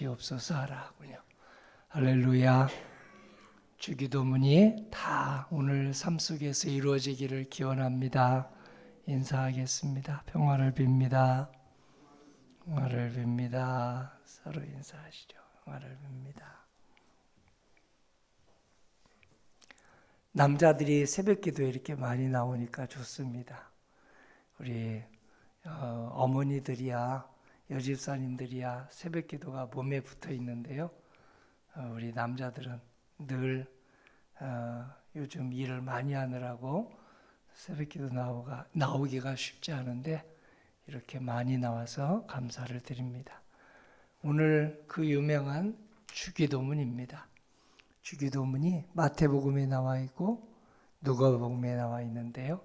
주시옵소서 하라군요. 할렐루야. 주기도문이 다 오늘 삶 속에서 이루어지기를 기원합니다. 인사하겠습니다. 평화를 빕니다. 평화를 빕니다. 서로 인사하시죠. 평화를 빕니다. 남자들이 새벽기도에 이렇게 많이 나오니까 좋습니다. 우리 어머니들이야, 여집사님들이야 새벽기도가 몸에 붙어 있는데요. 우리 남자들은 늘 요즘 일을 많이 하느라고 새벽기도 나오기가 쉽지 않은데 이렇게 많이 나와서 감사를 드립니다. 오늘 그 유명한 주기도문입니다. 주기도문이 마태복음에 나와 있고 누가복음에 나와 있는데요.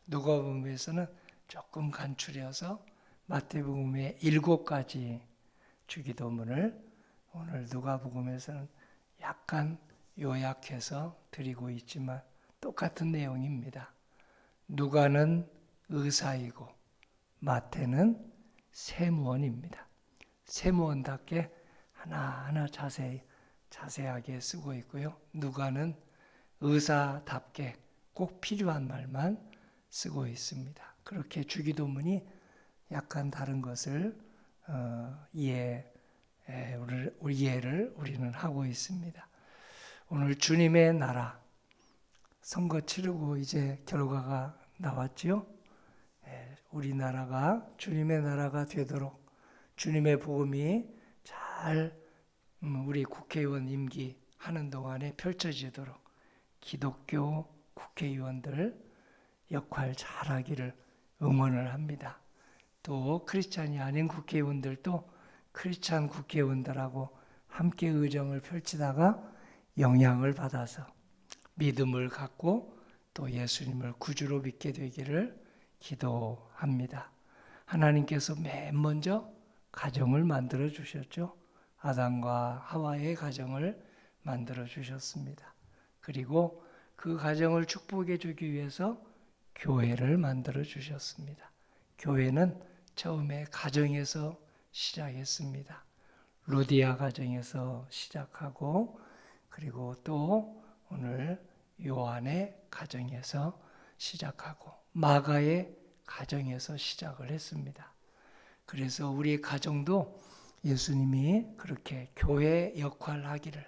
누가복음에서는 조금 간추려서 마태복음의 7가지 주기도문을 오늘 누가복음에서는 약간 요약해서 드리고 있지만 똑같은 내용입니다. 누가는 의사이고 마태는 세무원입니다. 세무원답게 하나하나 자세하게 쓰고 있고요. 누가는 의사답게 꼭 필요한 말만 쓰고 있습니다. 그렇게 주기도문이 약간 다른 것을 이해를 우리는 하고 있습니다. 오늘 주님의 나라 선거 치르고 이제 결과가 나왔죠. 우리나라가 주님의 나라가 되도록 주님의 복음이 잘 우리 국회의원 임기 하는 동안에 펼쳐지도록 기독교 국회의원들 역할 잘하기를 응원을 합니다. 또 크리스찬이 아닌 국회의원들도 크리스찬 국회의원들하고 함께 의정을 펼치다가 영향을 받아서 믿음을 갖고 또 예수님을 구주로 믿게 되기를 기도합니다. 하나님께서 맨 먼저 가정을 만들어 주셨죠. 아담과 하와의 가정을 만들어 주셨습니다. 그리고 그 가정을 축복해 주기 위해서 교회를 만들어 주셨습니다. 교회는 처음에 가정에서 시작했습니다. 루디아 가정에서 시작하고 그리고 또 오늘 요한의 가정에서 시작하고 마가의 가정에서 시작을 했습니다. 그래서 우리 가정도 예수님이 그렇게 교회 역할을 하기를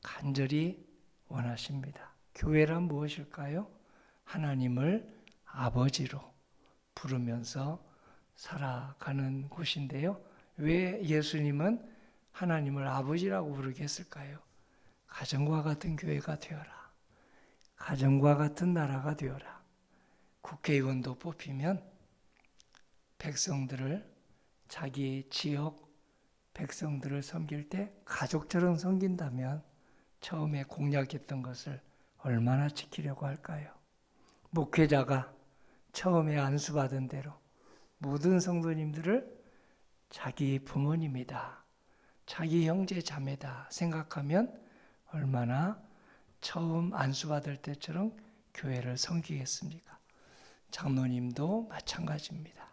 간절히 원하십니다. 교회란 무엇일까요? 하나님을 아버지로 부르면서 살아가는 곳인데요. 왜 예수님은 하나님을 아버지라고 부르게 했을까요? 가정과 같은 교회가 되어라. 가정과 같은 나라가 되어라. 국회의원도 뽑히면 백성들을 자기 지역 백성들을 섬길 때 가족처럼 섬긴다면 처음에 공약했던 것을 얼마나 지키려고 할까요? 목회자가 처음에 안수받은 대로 모든 성도님들을 자기 부모님이다, 자기 형제 자매다 생각하면 얼마나 처음 안수받을 때처럼 교회를 섬기겠습니까? 장로님도 마찬가지입니다.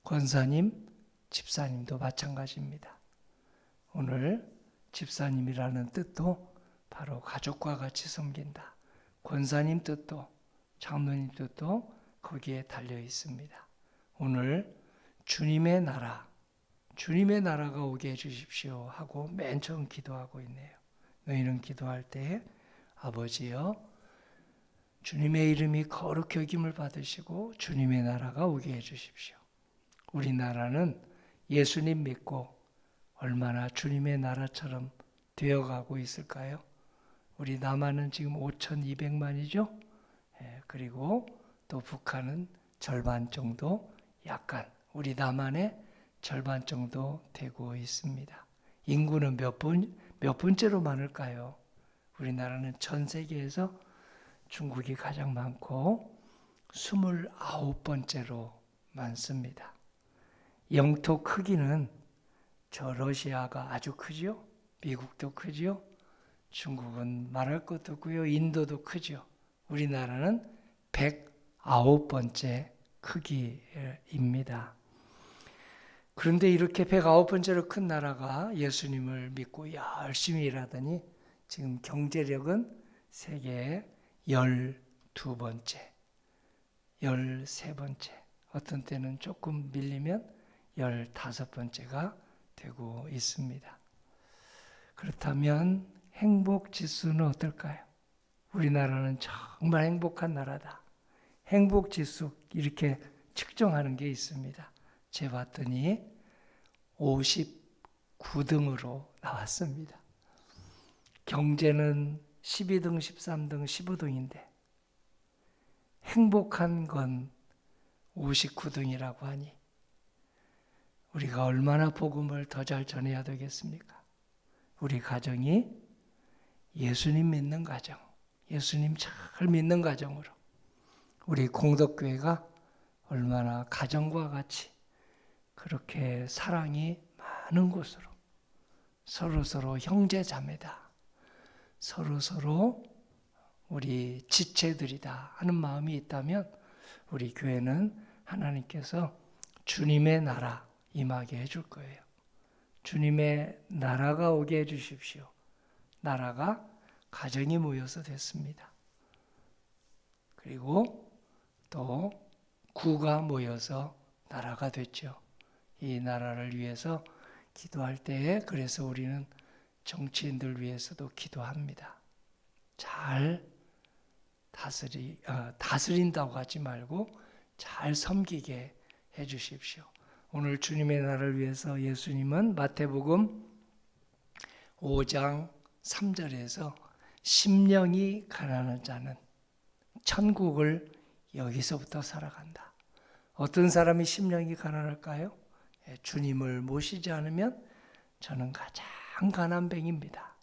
권사님, 집사님도 마찬가지입니다. 오늘 집사님이라는 뜻도 바로 가족과 같이 섬긴다. 권사님 뜻도 장로님 뜻도 거기에 달려 있습니다. 오늘 주님의 나라가 오게 해주십시오 하고 맨 처음 기도하고 있네요. 너희는 기도할 때 아버지여 주님의 이름이 거룩히 여김을 받으시고 주님의 나라가 오게 해주십시오. 우리나라는 예수님 믿고 얼마나 주님의 나라처럼 되어가고 있을까요? 우리 남한은 지금 5,200만이죠. 그리고 또 북한은 절반 정도 약간 우리 남한의 절반 정도 되고 있습니다. 인구는 몇 번째로 많을까요? 우리나라는 전 세계에서 중국이 가장 많고 29번째로 많습니다. 영토 크기는 저 러시아가 아주 크죠. 미국도 크죠. 중국은 말할 것도 없고요. 인도도 크죠. 우리나라는 109번째 크기입니다. 그런데 이렇게 109번째로 큰 나라가 예수님을 믿고 열심히 일하더니 지금 경제력은 세계 12번째, 13번째, 어떤 때는 조금 밀리면 15번째가 되고 있습니다. 그렇다면 행복 지수는 어떨까요? 우리나라는 정말 행복한 나라다. 행복 지수 이렇게 측정하는 게 있습니다. 재봤더니 59등으로 나왔습니다. 경제는 12등, 13등, 15등인데 행복한 건 59등이라고 하니 우리가 얼마나 복음을 더 잘 전해야 되겠습니까? 우리 가정이 예수님 믿는 가정, 예수님 잘 믿는 가정으로 우리 공덕교회가 얼마나 가정과 같이 그렇게 사랑이 많은 곳으로 서로서로 형제자매다, 서로서로 우리 지체들이다 하는 마음이 있다면 우리 교회는 하나님께서 주님의 나라 임하게 해줄 거예요. 주님의 나라가 오게 해주십시오. 나라가 가정이 모여서 됐습니다. 그리고 또 구가 모여서 나라가 됐죠. 이 나라를 위해서 기도할 때에 그래서 우리는 정치인들 위해서도 기도합니다. 잘 다스린다고 하지 말고 잘 섬기게 해주십시오. 오늘 주님의 나라를 위해서 예수님은 마태복음 5장 3절에서 심령이 가난한 자는 천국을 여기서부터 살아간다. 어떤 사람이 심령이 가난할까요? 주님을 모시지 않으면 저는 가장 가난뱅이입니다.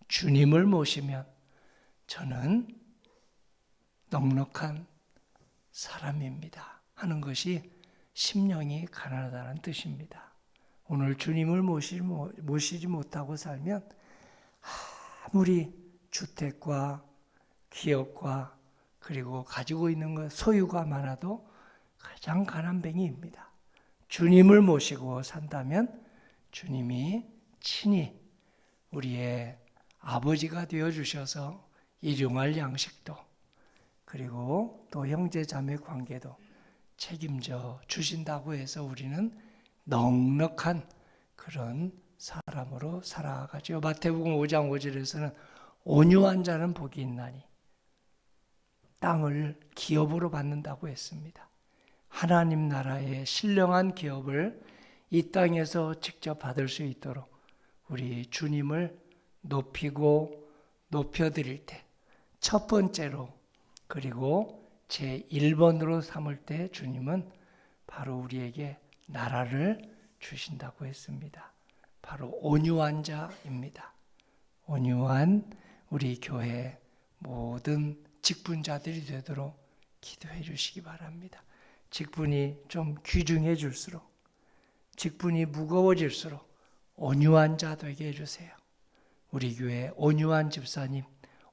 주님을 모시면 저는 넉넉한 사람입니다. 하는 것이 심령이 가난하다는 뜻입니다. 오늘 주님을 모시지 못하고 살면 아무리 주택과 기업과 그리고 가지고 있는 것 소유가 많아도 가장 가난뱅이입니다. 주님을 모시고 산다면 주님이 친히 우리의 아버지가 되어주셔서 일용할 양식도 그리고 또 형제자매 관계도 책임져 주신다고 해서 우리는 넉넉한 그런 사람으로 살아가죠. 마태복음 5장 5절에서는 온유한 자는 복이 있나니 땅을 기업으로 받는다고 했습니다. 하나님 나라의 신령한 기업을 이 땅에서 직접 받을 수 있도록 우리 주님을 높이고 높여드릴 때 첫 번째로 그리고 제1번으로 삼을 때 주님은 바로 우리에게 나라를 주신다고 했습니다. 바로 온유한 자입니다. 온유한 우리 교회 모든 직분자들이 되도록 기도해 주시기 바랍니다. 직분이 좀 귀중해질수록 직분이 무거워질수록 온유한 자 되게 해주세요. 우리 교회 온유한 집사님,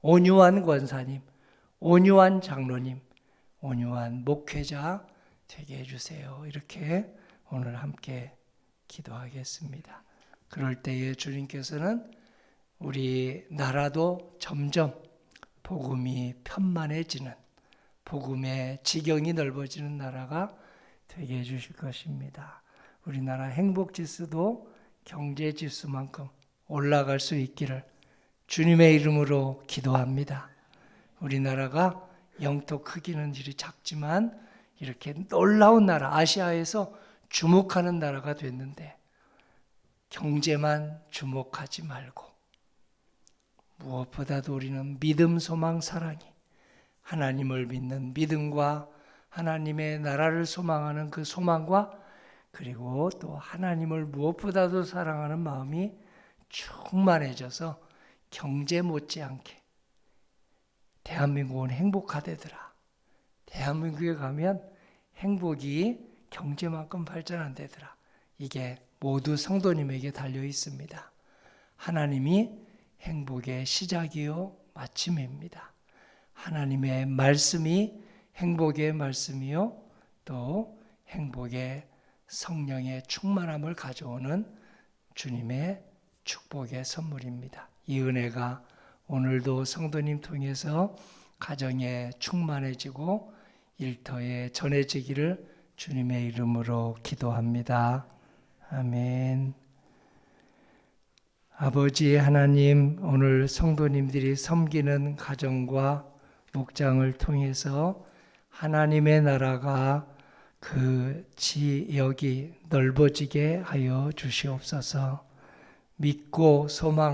온유한 권사님, 온유한 장로님, 온유한 목회자 되게 해주세요. 이렇게 오늘 함께 기도하겠습니다. 그럴 때에 주님께서는 우리 나라도 점점 복음이 편만해지는 복음의 지경이 넓어지는 나라가 되게 해주실 것입니다. 우리나라 행복지수도 경제지수만큼 올라갈 수 있기를 주님의 이름으로 기도합니다. 우리나라가 영토 크기는 이리 작지만 이렇게 놀라운 나라, 아시아에서 주목하는 나라가 됐는데 경제만 주목하지 말고 무엇보다도 우리는 믿음, 소망, 사랑이 하나님을 믿는 믿음과 하나님의 나라를 소망하는 그 소망과 그리고 또 하나님을 무엇보다도 사랑하는 마음이 충만해져서 경제 못지않게 대한민국은 행복하대더라. 대한민국에 가면 행복이 경제만큼 발전 안 되더라. 이게 모두 성도님에게 달려 있습니다. 하나님이 행복의 시작이요 마침입니다. 하나님의 말씀이 행복의 말씀이요 또 행복의 성령의 충만함을 가져오는 주님의 축복의 선물입니다. 이 은혜가 오늘도 성도님 통해서 가정에 충만해지고 일터에 전해지기를 주님의 이름으로 기도합니다. 아멘. 아버지 하나님, 오늘 성도님들이 섬기는 가정과 목장을 통해서 하나님의 나라가 그 지역이 넓어지게 하여 주시옵소서. 믿고 소망